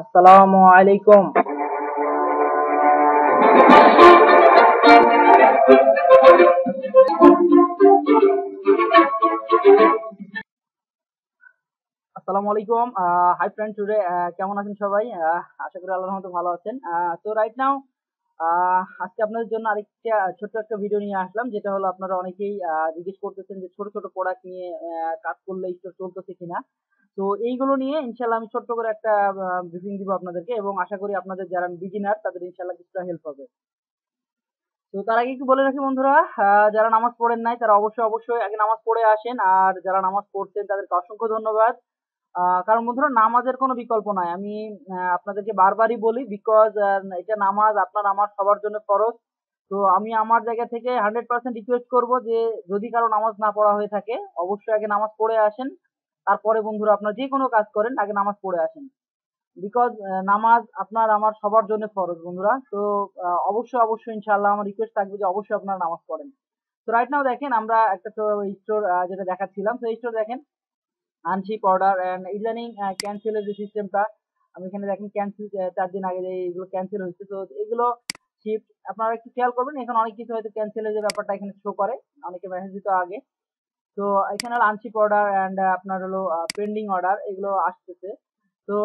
আসসালামু আলাইকুম। আসসালামু আলাইকুম। হাই ফ্রেন্ড, টুডে কেমন আছেন সবাই? আশা করি আল্লাহর রহমতে ভালো আছেন। তো রাইট নাও আজকে আপনাদের জন্য আরেকটা ছোট্ট একটা ভিডিও নিয়ে আসলাম, যেটা হলো আপনারা অনেকেই জিজ্ঞেস করতেছেন যে ছোট ছোট প্রোডাক্ট নিয়ে কাজ করলে স্টোর চলতেছে কিনা। তো এইগুলো নিয়ে ইনশাল্লাহ আমি ছোট্ট করে একটা ব্রিফিং দিব আপনাদেরকে, এবং আশা করি আপনাদের যারা বিগিনার তাদের ইনশাল্লাহ কিছুটা হেল্প হবে। তো তার আগে একটু বলে রাখি বন্ধুরা, যারা নামাজ পড়েন নাই তারা অবশ্যই অবশ্যই আগে নামাজ পড়ে আসেন, আর যারা নামাজ পড়ছেন তাদেরকে অসংখ্য ধন্যবাদ। কারণ বন্ধুরা, নামাজের কোনো বিকল্প নাই। আমি আপনাদেরকে বারবারই বলি, বিকজ এটা নামাজ আপনার আমার সবার জন্য ফরজ। তো আমি আমার জায়গা থেকে 100% রিকোয়েস্ট করব যে যদি কারো নামাজ না পড়া হয়ে থাকে অবশ্যই আগে নামাজ পড়ে আসেন। তারপরে বন্ধুরা আপনার যে কোনো কাজ করেন আগে নামাজ পড়ে আসেন, বিকজ নামাজ আপনার আমার সবার জন্য ফরজ বন্ধুরা। তো অবশ্যই অবশ্যই ইনশাআল্লাহ আমার রিকোয়েস্ট থাকবে যে অবশ্যই আপনারা নামাজ পড়েন। তো রাইট নাও দেখেন আমরা একটা স্টোর যেটা দেখাচ্ছিলাম, তো এই স্টোর দেখেন আনশিপ অর্ডার অ্যান্ড ইদানিং ক্যান্সেলের যে সিস্টেমটা, আমি এখানে দেখেন ক্যান্সেল 4 দিন আগে যে এইগুলো ক্যান্সেল হয়েছে, তো এগুলো শিফট আপনারা একটু খেয়াল করবেন। এখানে অনেক কিছু হয়তো ক্যান্সেলের যে ব্যাপারটা এখানে শো করে, অনেকে মেসেজ দিত আগে। তো এখানে হলো আনশিপ অর্ডার অ্যান্ড আপনার হলো পেন্ডিং অর্ডার এগুলো আসতেছে। তো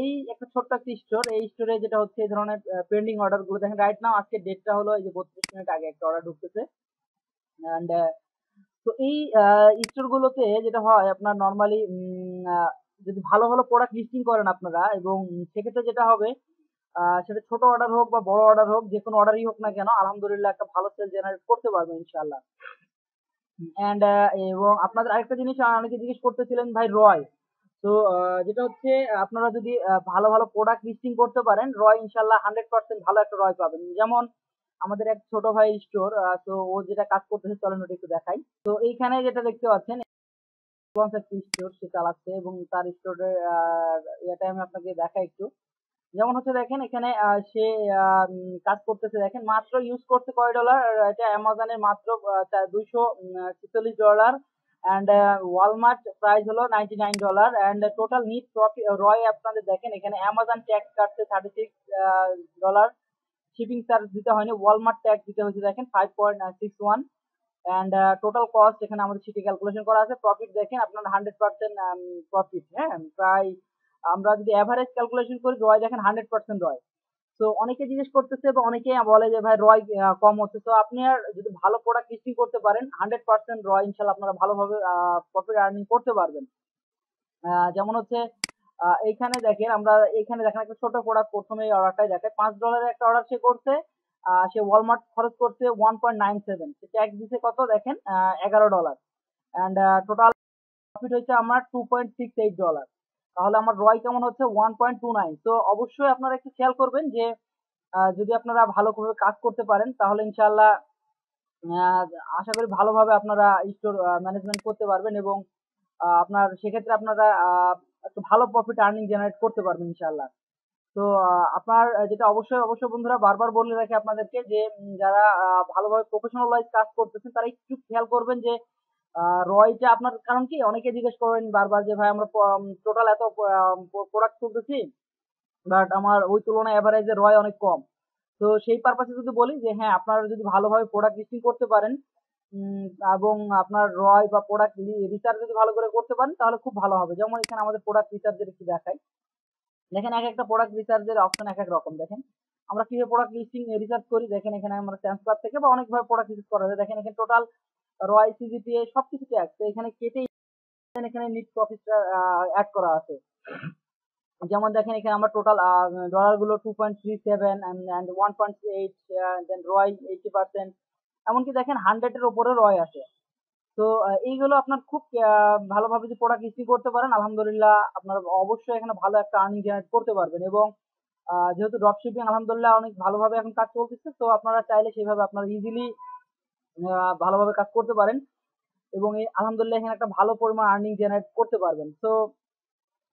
এই একটা ছোট্ট একটা স্টোর, এই স্টোরে যেটা হচ্ছে এই ধরনের পেন্ডিং অর্ডার গুলো দেখেন রাইট নাও আজকে ডেটটা হলো এই যে 32 মিনিট আগে একটা অর্ডার ঢুকতেছে। অ্যান্ড তো এই স্টোর গুলোতে যেটা হয় আপনার নর্মালি যদি ভালো ভালো প্রোডাক্ট লিস্টিং করেন আপনারা, এবং সেক্ষেত্রে যেটা হবে সেটা ছোট অর্ডার হোক বা বড় অর্ডার হোক, যে কোনো অর্ডারই হোক না কেন আলহামদুলিল্লাহ একটা ভালো সেল জেনারেট করতে পারবেন ইনশাআল্লাহ। অ্যান্ড এবং আপনাদের আরেকটা জিনিস অনেকে জিজ্ঞেস করতেছিলেন ভাই রয়। তো যেটা হচ্ছে আপনারা যদি ভালো ভালো প্রোডাক্ট লিস্টিং করতে পারেন রয় ইনশাল্লাহ 100% ভালো একটা রয় পাবেন। যেমন আমাদের এক ছোট ভাই স্টোর, তো ও যেটা কাজ করতেছে চলেন ওটা একটু দেখাই। তো এইখানে যেটা দেখতে পাচ্ছেন একটা স্টোর সে চালাচ্ছে, এবং তার স্টোরের এটা আমি আপনাকে দেখাই একটু। যেমন হচ্ছে দেখেন এখানে সে কাজ করতেছে, দেখেন মাত্র ইউজ করছে কয় ডলার, এটা অ্যামাজনে মাত্র 246 ডলার, অ্যান্ড ওয়ালমার্ট প্রাইস হলো $99, অ্যান্ড টোটাল নিট প্রফিট রয় আপনাদের দেখেন এখানে অ্যামাজন ট্যাক্স কাটছে $36, শিপিং চার্জ দিতে হয়নি, ওয়ালমার্ট ট্যাক্স দিতে হয়েছে দেখেন 5.61, অ্যান্ড টোটাল কস্ট এখানে আমাদের সিটি ক্যালকুলেশন করা আছে। প্রফিট দেখেন আপনার 100% প্রফিট, হ্যাঁ প্রায় আমরা যদি অ্যাভারেজ ক্যালকুলেশন করি রয় দেখেন 100% রয়। তো অনেকে জিজ্ঞেস করতেছে বা অনেকে বলে যে ভাই রয় কম হচ্ছে, তো আপনি আর যদি ভালো প্রোডাক্ট লিস্টিং করতে পারেন 100% রয় ইনশাল্লাহ আপনারা ভালোভাবে প্রফিট আর্নিং করতে পারবেন। যেমন হচ্ছে এইখানে দেখেন আমরা এইখানে দেখেন একটা ছোট প্রোডাক্ট, প্রথমে এই অর্ডারটাই দেখে $5 একটা অর্ডার সে করছে, সে ওয়ালমার্ট খরচ করছে 1.97, সে ট্যাক্স দিছে কত দেখেন $11, অ্যান্ড টোটাল প্রফিট হচ্ছে আমার $2.68। তাহলে আমার রয় কেমন হচ্ছে 1.29। তো অবশ্যই আপনারা একটু খেয়াল করবেন যে যদি আপনারা ভালোভাবে কাজ করতে পারেন তাহলে ইনশাআল্লাহ আহ, আশা করি ভালোভাবে আপনারা স্টোর ম্যানেজমেন্ট করতে পারবেন, এবং আপনার সেক্ষেত্রে আপনারা একটু ভালো প্রফিট আর্নিং জেনারেট করতে পারবেন ইনশাআল্লাহ। তো আপনার যেটা অবশ্যই অবশ্যই বন্ধুরা বারবার বলে রাখি আপনাদেরকে যে যারা ভালোভাবে প্রফেশনাল ওয়াইজ কাজ করতেছেন তারা একটু খেয়াল করবেন যে রয়টা আপনার, কারণ কি অনেকে জিজ্ঞেস করেন বারবার যে ভাই আমরা টোটাল এত প্রোডাক্ট তুলতেছি বাট আমার ওই তুলনায় এভারেজে রয় অনেক কম। তো সেই পারপাসে যদি বলি যে হ্যাঁ আপনারা যদি ভালোভাবে প্রোডাক্ট লিস্টিং করতে পারেন উম, এবং আপনার রয় বা প্রোডাক্ট রিসার্চ যদি ভালো করে করতে পারেন তাহলে খুব ভালো হবে। যেমন এখানে আমাদের প্রোডাক্ট রিসার্চের একটু দেখাই, দেখেন এক একটা প্রোডাক্ট রিসার্চের অপশন এক এক রকম। দেখেন আমরা কিভাবে প্রোডাক্ট লিস্টিং রিসার্চ করি, দেখেন এখানে আমরা ট্রান্সফার থেকে বা অনেকভাবে প্রোডাক্ট রিসার্চ করা যায়। দেখেন এখানে টোটাল রয় সিজিপিএ সবকিছু ট্যাক্স, তো এখানে কেটে এখানে নিট প্রফিটটা অ্যাড করা আছে। যেমন দেখেন এখানে আমরা টোটাল ডলার গুলো 2.37 অ্যান্ড 1.8, দেন রয় 80%, এমনকি দেখেন 100-এর উপরে রয় আছে। তো এইগুলো আপনার খুব ভালোভাবে যদি প্রোডাক্ট লিস্টিং করতে পারেন আলহামদুলিল্লাহ আপনার অবশ্যই এখানে ভালো একটা আর্নিং জেনারেট করতে পারবেন। এবং যেহেতু ড্রপ শিপিং আলহামদুলিল্লাহ অনেক ভালোভাবে এখন কাজ চলতেছে, তো আপনারা চাইলে সেইভাবে আপনারা ইজিলি ভালোভাবে কাজ করতে পারেন, এবং এই আলহামদুলিল্লাহ এখানে একটা ভালো পরিমাণ আর্নিং জেনারেট করতে পারবেন। তো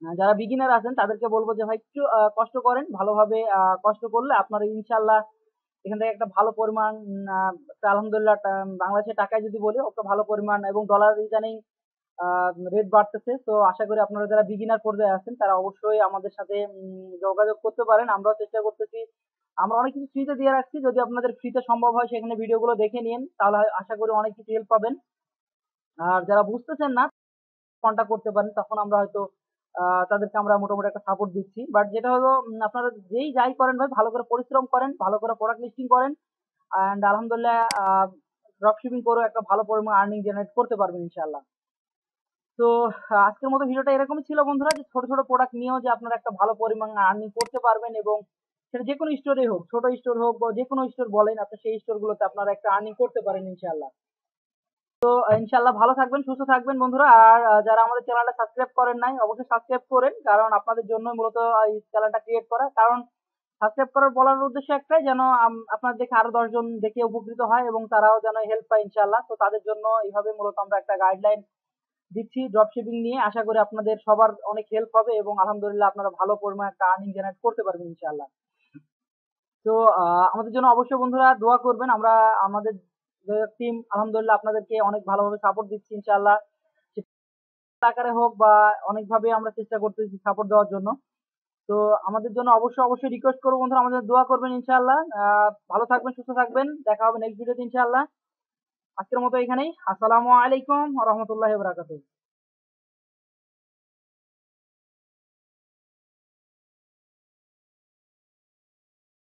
যারা বিগিনার আছেন তাদেরকে বলবো যে ভাই একটু কষ্ট করেন, ভালোভাবে কষ্ট করলে আপনারা ইনশাল্লাহ এখান থেকে একটা ভালো পরিমাণ একটা আলহামদুলিল্লাহ বাংলাদেশের টাকায় যদি বলি একটা ভালো পরিমাণ, এবং ডলার ইদানিং রেট বাড়তেছে। তো আশা করি আপনারা যারা বিগিনার পর্যায়ে আছেন তারা অবশ্যই আমাদের সাথে যোগাযোগ করতে পারেন। আমরাও চেষ্টা করতেছি। আমরা অনেক কিছু ফ্রিতে দিয়ে রাখছি। যদি আপনাদের ফ্রিতে সম্ভব হয় সেখানে ভিডিওগুলো দেখে নিন। তাহলে আশা করি অনেক কিছু হেল্প পাবেন। আর যারা বুঝতেছেন না কন্টাক্ট করতে পারেন। তখন আমরা হয়তো তাদেরকে আমরা মোটামুটি একটা সাপোর্ট দিচ্ছি। বাট যেটা হলো আপনারা যেই যাই করেন ভাই ভালো করে পরিশ্রম করেন, ভালো করে প্রোডাক্ট লিস্টিং করেন। অ্যান্ড আলহামদুলিল্লাহ ড্রপ শিপিং করেও একটা ভালো পরিমাণ আর্নিং জেনারেট করতে পারবেন ইনশাআল্লাহ। তো আজকের মতো ভিডিওটা এরকমই ছিল বন্ধুরা, যে ছোট ছোট প্রোডাক্ট নিয়েও যে আপনারা একটা ভালো পরিমাণ আর্নিং করতে পারবেন, এবং সেটা যে কোনো স্টোরেই হোক, ছোট স্টোর হোক বা যে কোনো স্টোর বলেন, আপনি সেই স্টোরগুলোতে আপনারা একটা আর্নিং করতে পারেন ইনশাআল্লাহ। তো ইনশাআল্লাহ ভালো থাকবেন, সুস্থ থাকবেন বন্ধুরা। আর যারা আমাদের চ্যানেলটা সাবস্ক্রাইব করেন নাই অবশ্যই সাবস্ক্রাইব করেন, কারণ আপনাদের জন্য মূলত এই চ্যানেলটা ক্রিয়েট করা। কারণ সাবস্ক্রাইব করার বলার উদ্দেশ্য একটাই, যেন আপনার দেখে আরো 10 জন দেখে উপকৃত হয় এবং তারাও যেন হেল্প পায় ইনশাআল্লাহ। তো তাদের জন্য এইভাবে মূলত আমরা একটা গাইডলাইন দিচ্ছি ড্রপ শিপিং নিয়ে। আশা করি আপনাদের সবার অনেক হেল্প হবে এবং আলহামদুলিল্লাহ আপনারা ভালো পরিমাণ একটা আর্নিং জেনারেট করতে পারবেন ইনশাআল্লাহ। তো আমাদের জন্য অবশ্যই বন্ধুরা দোয়া করবেন। আমরা আমাদের টিম আলহামদুলিল্লাহ আপনাদেরকে অনেক ভালোভাবে সাপোর্ট দিচ্ছি ইনশাআল্লাহ। সেটা আকারে হোক বা অনেকভাবে আমরা চেষ্টা করতেছি সাপোর্ট দেওয়ার জন্য। তো আমাদের জন্য অবশ্যই রিকোয়েস্ট করবো বন্ধুরা, আমাদের দোয়া করবেন ইনশাআল্লাহ। ভালো থাকবেন, সুস্থ থাকবেন। দেখা হবে নেক্সট ভিডিওতে ইনশাআল্লাহ। আজকের মতো এখানেই। আসসালামু আলাইকুম ওয়া রাহমাতুল্লাহি ওয়া বারাকাতুহু।